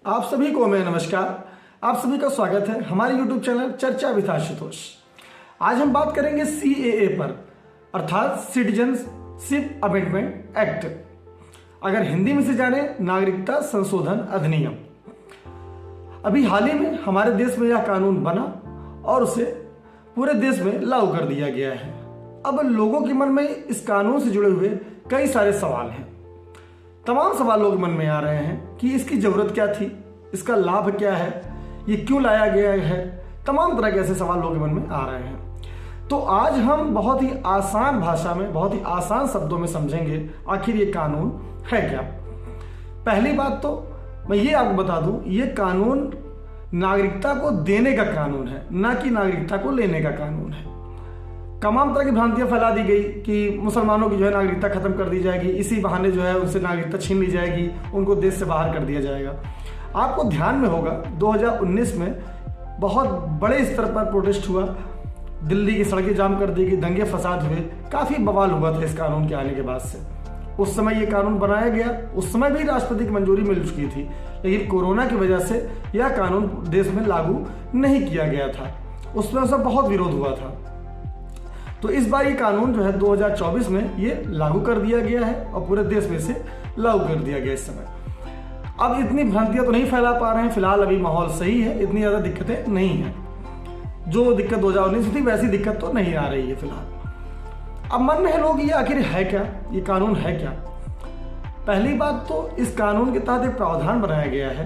आप सभी को मैं नमस्कार। आप सभी का स्वागत है हमारे YouTube चैनल चर्चा विद आशुतोष। आज हम बात करेंगे CAA पर, अर्थात सिटीजनशिप अमेंडमेंट एक्ट, अगर हिंदी में से जाने नागरिकता संशोधन अधिनियम। अभी हाल ही में हमारे देश में यह कानून बना और उसे पूरे देश में लागू कर दिया गया है। अब लोगों के मन में इस कानून से जुड़े हुए कई सारे सवाल हैं। तमाम सवाल लोग मन में आ रहे हैं कि इसकी जरूरत क्या थी, इसका लाभ क्या है, ये क्यों लाया गया है। तमाम तरह के ऐसे सवाल लोगों के मन में आ रहे हैं। तो आज हम बहुत ही आसान भाषा में, बहुत ही आसान शब्दों में समझेंगे आखिर ये कानून है क्या। पहली बात तो मैं ये आपको बता दूं, ये कानून नागरिकता को देने का कानून है, ना कि नागरिकता को लेने का कानून है। तमाम तरह की भ्रांतियां फैला दी गई कि मुसलमानों की जो है नागरिकता खत्म कर दी जाएगी, इसी बहाने जो है उनसे नागरिकता छीन ली जाएगी, उनको देश से बाहर कर दिया जाएगा। आपको ध्यान में होगा 2019 में बहुत बड़े स्तर पर प्रोटेस्ट हुआ, दिल्ली की सड़कें जाम कर दी गई, दंगे फसाद हुए, काफ़ी बवाल हुआ था इस कानून के आने के बाद से। उस समय ये कानून बनाया गया, उस समय भी राष्ट्रपति की मंजूरी मिल चुकी थी, लेकिन कोरोना की वजह से यह कानून देश में लागू नहीं किया गया था। उसमें उसका बहुत विरोध हुआ था। तो इस बार ये कानून जो है 2024 में ये लागू कर दिया गया है और पूरे देश में इसे लागू कर दिया गया इस समय। अब इतनी भ्रांतियां तो नहीं फैला पा रहे हैं, फिलहाल अभी माहौल सही है, इतनी ज़्यादा दिक्कतें नहीं हैं। जो दिक्कत 2019 थी वैसी दिक्कत तो नहीं आ रही है फिलहाल। अब मन में है लोग, ये आखिर है क्या, ये कानून है क्या। पहली बात तो इस कानून के तहत एक प्रावधान बनाया गया है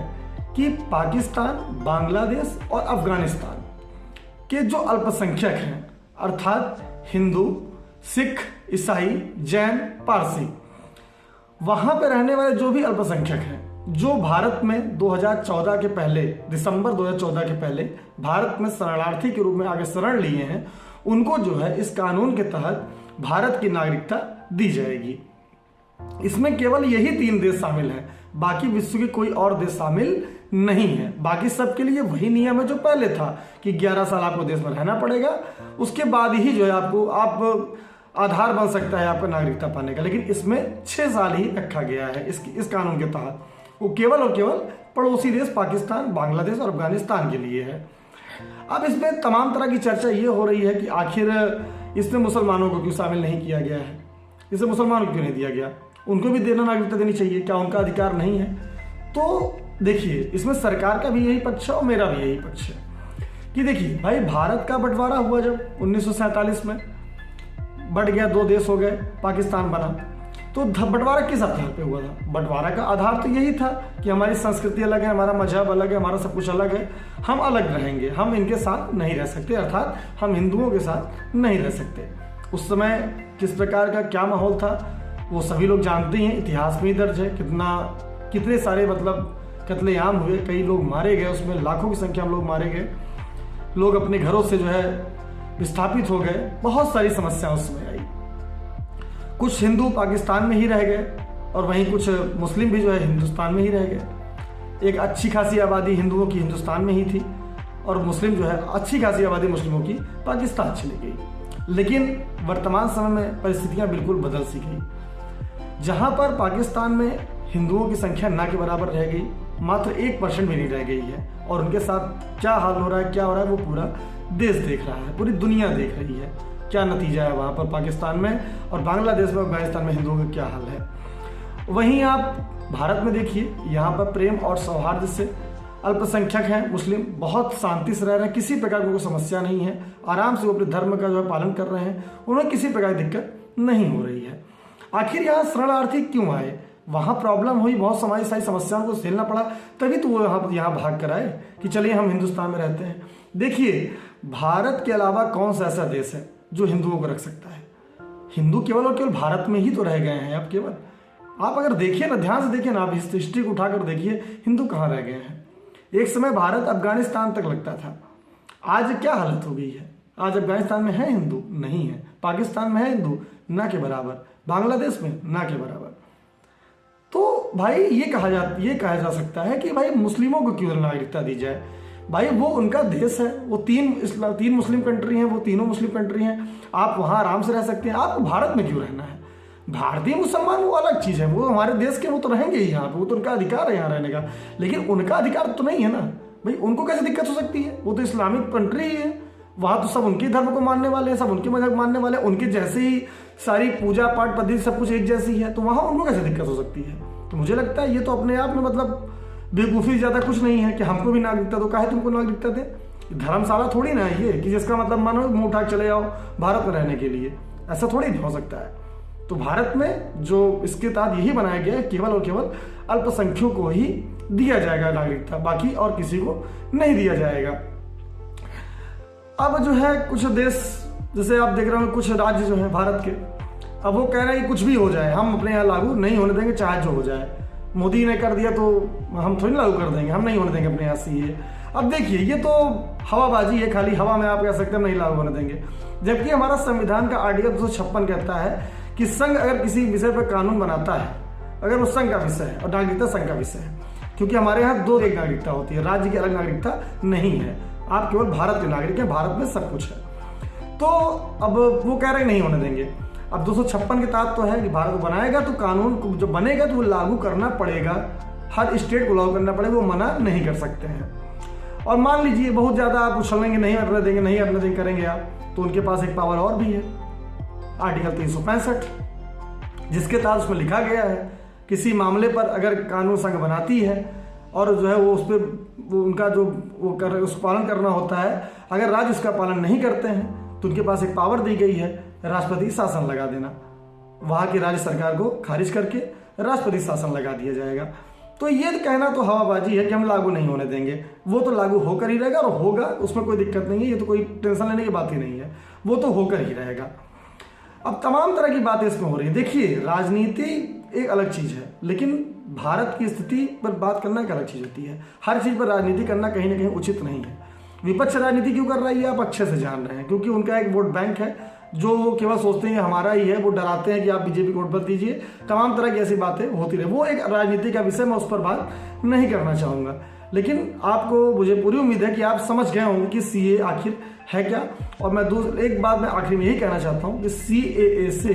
कि पाकिस्तान, बांग्लादेश और अफगानिस्तान के जो अल्पसंख्यक हैं, अर्थात हिंदू, सिख, ईसाई, जैन, पारसी, वहां पर रहने वाले जो भी अल्पसंख्यक हैं, जो भारत में 2014 के पहले, दिसंबर 2014 के पहले भारत में शरणार्थी के रूप में आगे शरण लिए हैं, उनको जो है इस कानून के तहत भारत की नागरिकता दी जाएगी। इसमें केवल यही 3 देश शामिल हैं, बाकी विश्व के कोई और देश शामिल नहीं है। बाकी सबके लिए वही नियम है जो पहले था कि 11 साल आपको देश में रहना पड़ेगा, उसके बाद ही जो है आप आधार बन सकता है आपका नागरिकता पाने का। लेकिन इसमें 6 साल ही रखा गया है इस कानून के तहत। वो केवल और केवल पड़ोसी देश पाकिस्तान, बांग्लादेश और अफगानिस्तान के लिए है। अब इसमें तमाम तरह की चर्चा ये हो रही है कि आखिर इसमें मुसलमानों को क्यों शामिल नहीं किया गया है, इसे मुसलमानों को क्यों नहीं दिया गया, उनको भी देना नागरिकता देनी चाहिए, क्या उनका अधिकार नहीं है। तो देखिए, इसमें सरकार का भी यही पक्ष है और मेरा भी यही पक्ष है कि देखिए भाई, भारत का बंटवारा हुआ जब 1947 में, बढ़ गया, 2 देश हो गए, पाकिस्तान बना। तो बंटवारा किस आधार पे हुआ था? बंटवारा का आधार तो यही था कि हमारी संस्कृति अलग है, हमारा मजहब अलग है, हमारा सब कुछ अलग है, हम अलग रहेंगे, हम इनके साथ नहीं रह सकते, अर्थात हम हिंदुओं के साथ नहीं रह सकते। उस समय किस प्रकार का क्या माहौल था वो सभी लोग जानते हैं, इतिहास में ही दर्ज है। कितने सारे कत्लेआम हुए, कई लोग मारे गए, उसमें लाखों की संख्या में लोग मारे गए, लोग अपने घरों से जो है विस्थापित हो गए, बहुत सारी समस्या उस समय आई। कुछ हिंदू पाकिस्तान में ही रह गए और वहीं कुछ मुस्लिम भी जो है हिंदुस्तान में ही रह गए। एक अच्छी खासी आबादी हिंदुओं की हिंदुस्तान में ही थी और मुस्लिम जो है, अच्छी खासी आबादी मुस्लिमों की पाकिस्तान चली गई। लेकिन वर्तमान समय में परिस्थितियां बिल्कुल बदल सी गई। जहां पर पाकिस्तान में हिंदुओं की संख्या ना के बराबर रह गई, मात्र 1% भी नहीं रह गई है, और उनके साथ क्या हाल हो रहा है, क्या हो रहा है, वो पूरा देश देख रहा है, पूरी दुनिया देख रही है क्या नतीजा है वहाँ पर पाकिस्तान में, और बांग्लादेश में, अफगानिस्तान में हिंदुओं का क्या हाल है। वहीं आप भारत में देखिए, यहाँ पर प्रेम और सौहार्द से अल्पसंख्यक हैं, मुस्लिम बहुत शांति से रह रहे हैं, किसी प्रकार की कोई समस्या नहीं है, आराम से वो अपने धर्म का जो है पालन कर रहे हैं, उन्हें किसी प्रकार की दिक्कत नहीं हो रही है। आखिर यहाँ शरणार्थी क्यों आए? वहाँ प्रॉब्लम हुई, बहुत सारी समस्याओं को झेलना पड़ा, तभी तो वो यहाँ भाग कर आए कि चलिए हम हिंदुस्तान में रहते हैं। देखिए, भारत के अलावा कौन सा ऐसा देश है जो हिंदुओं को रख सकता है? हिंदू केवल और केवल भारत में ही तो रह गए हैं। अब केवल आप अगर देखिए ना, ध्यान से देखिए ना, आप हिस्ट्री को उठाकर देखिए, हिंदू कहाँ रह गए हैं। एक समय भारत अफगानिस्तान तक लगता था, आज क्या हालत हो गई है? आज अफगानिस्तान में है हिंदू? नहीं है। पाकिस्तान में है हिंदू? ना के बराबर। बांग्लादेश में ना के बराबर। तो भाई ये कहा जा सकता है कि भाई मुस्लिमों को क्यों नागरिकता दी जाए? भाई वो उनका देश है, वो 3 मुस्लिम कंट्री हैं, वो तीनों मुस्लिम कंट्री हैं, आप वहाँ आराम से रह सकते हैं, आपको भारत में क्यों रहना है? भारतीय मुसलमान वो अलग चीज़ है, वो हमारे देश के, वो तो रहेंगे ही यहाँ पे, वो तो उनका अधिकार है यहाँ रहने का, लेकिन उनका अधिकार तो नहीं है ना भाई। उनको कैसे दिक्कत हो सकती है? वो तो इस्लामिक कंट्री ही है, वहाँ तो सब उनके धर्म को मानने वाले हैं, सब उनके मजहब मानने वाले हैं, उनके जैसे ही सारी पूजा पाठ पद्धति सब कुछ एक जैसी है, तो वहाँ उनको कैसे दिक्कत हो सकती है? तो मुझे लगता है ये तो अपने आप में मतलब बेवकूफ़ी ज़्यादा कुछ नहीं है कि हमको भी नागरिकता दो। काहे तुमको नागरिकता दे? धर्मशाला थोड़ी ना है ये कि जिसका मतलब मानो मुँह उठा चले जाओ भारत में रहने के लिए, ऐसा थोड़ी नहीं हो सकता है। तो भारत में जो इसके तहत यही बनाया गया है, केवल और केवल अल्पसंख्यकों को ही दिया जाएगा नागरिकता, बाकी और किसी को नहीं दिया जाएगा। अब जो है कुछ देश, जैसे आप देख रहे हो कुछ राज्य जो है भारत के, अब वो कह रहे हैं कि कुछ भी हो जाए हम अपने यहाँ लागू नहीं होने देंगे, चाहे जो हो जाए। मोदी ने कर दिया तो हम थोड़ी लागू कर देंगे, हम नहीं होने देंगे अपने यहाँ सीए। अब देखिए ये तो हवाबाजी है, खाली हवा में आप कह सकते हैं नहीं लागू होने देंगे, जबकि हमारा संविधान का आर्टिकल 256 कहता है कि संघ अगर किसी विषय पर कानून बनाता है, अगर वो संघ का विषय है और नागरिकता संघ का विषय है, क्योंकि हमारे यहाँ दो एक नागरिकता होती है, राज्य की अलग नागरिकता नहीं है, आप केवल भारत के नागरिक हैं, भारत में सब कुछ है। तो अब वो कह रहे नहीं होने देंगे। अब 256 के तहत तो है कि भारत बनाएगा तो कानून जो बनेगा तो वो लागू करना पड़ेगा, हर स्टेट को लागू करना पड़ेगा, वो मना नहीं कर सकते हैं। और मान लीजिए बहुत ज़्यादा आप उछलेंगे, नहीं करने देंगे, नहीं करने देंगे करेंगे आप, तो उनके पास एक पावर और भी है, आर्टिकल 365, जिसके तहत उसमें लिखा गया है किसी मामले पर अगर कानून संघ बनाती है और जो है वो उस पर वो उनका जो वो कर उस पालन करना होता है, अगर राज्य उसका पालन नहीं करते हैं तो उनके पास एक पावर दी गई है, राष्ट्रपति शासन लगा देना, वहाँ की राज्य सरकार को खारिज करके राष्ट्रपति शासन लगा दिया जाएगा। तो ये कहना तो हवाबाजी है कि हम लागू नहीं होने देंगे, वो तो लागू होकर ही रहेगा और होगा, उसमें कोई दिक्कत नहीं है, ये तो कोई टेंशन लेने की बात ही नहीं है, वो तो होकर ही रहेगा। अब तमाम तरह की बातें इसमें हो रही है। देखिए राजनीति एक अलग चीज़ है, लेकिन भारत की स्थिति पर बात करना एक अलग चीज़ होती है। हर चीज़ पर राजनीति करना कहीं ना कहीं उचित नहीं है। विपक्ष राजनीति क्यों कर रही है आप अच्छे से जान रहे हैं, क्योंकि उनका एक वोट बैंक है जो वो केवल सोचते हैं हमारा ही है, वो डराते हैं कि आप बीजेपी को वोट मत दीजिए, तमाम तरह की ऐसी बातें होती रहे, वो एक राजनीति का विषय, मैं उस पर बात नहीं करना चाहूँगा। लेकिन आपको, मुझे पूरी उम्मीद है कि आप समझ गए होंगे कि सीए आखिर है क्या। और मैं एक बात मैं आखिर में यही कहना चाहता हूँ कि सीएए से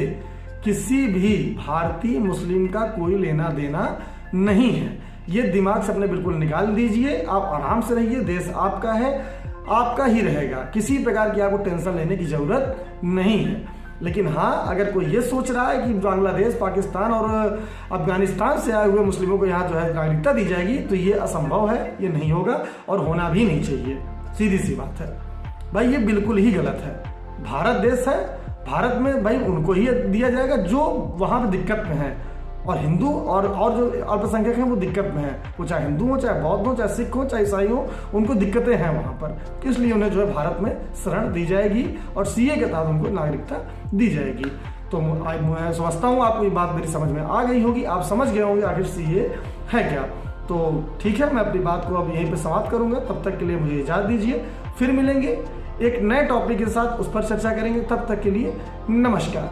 किसी भी भारतीय मुस्लिम का कोई लेना देना नहीं है, ये दिमाग से अपने बिल्कुल निकाल दीजिए। आप आराम से रहिए, देश आपका है, आपका ही रहेगा, किसी प्रकार की आपको टेंशन लेने की जरूरत नहीं है। लेकिन हाँ, अगर कोई ये सोच रहा है कि बांग्लादेश, पाकिस्तान और अफगानिस्तान से आए हुए मुस्लिमों को यहाँ जो है नागरिकता दी जाएगी, तो ये असंभव है, ये नहीं होगा और होना भी नहीं चाहिए। सीधी सी बात है भाई, ये बिल्कुल ही गलत है। भारत देश है, भारत में भाई उनको ही दिया जाएगा जो वहाँ पे दिक्कत में है, और हिंदू और जो अल्पसंख्यक हैं वो दिक्कत में है, वो चाहे हिंदू हो, चाहे बौद्ध हो, चाहे सिख हो, चाहे ईसाई हो, उनको दिक्कतें हैं वहाँ पर, इसलिए उन्हें जो है भारत में शरण दी जाएगी और सीए के तहत उनको नागरिकता दी जाएगी। तो मैं समझता हूँ आपको ये बात मेरी समझ में आ गई होगी, आप समझ गए होंगे आखिर सीए है क्या। तो ठीक है, मैं अपनी बात को अब यहीं पर समाप्त करूँगा, तब तक के लिए मुझे इजाज़त दीजिए, फिर मिलेंगे एक नए टॉपिक के साथ, उस पर चर्चा करेंगे। तब तक के लिए नमस्कार।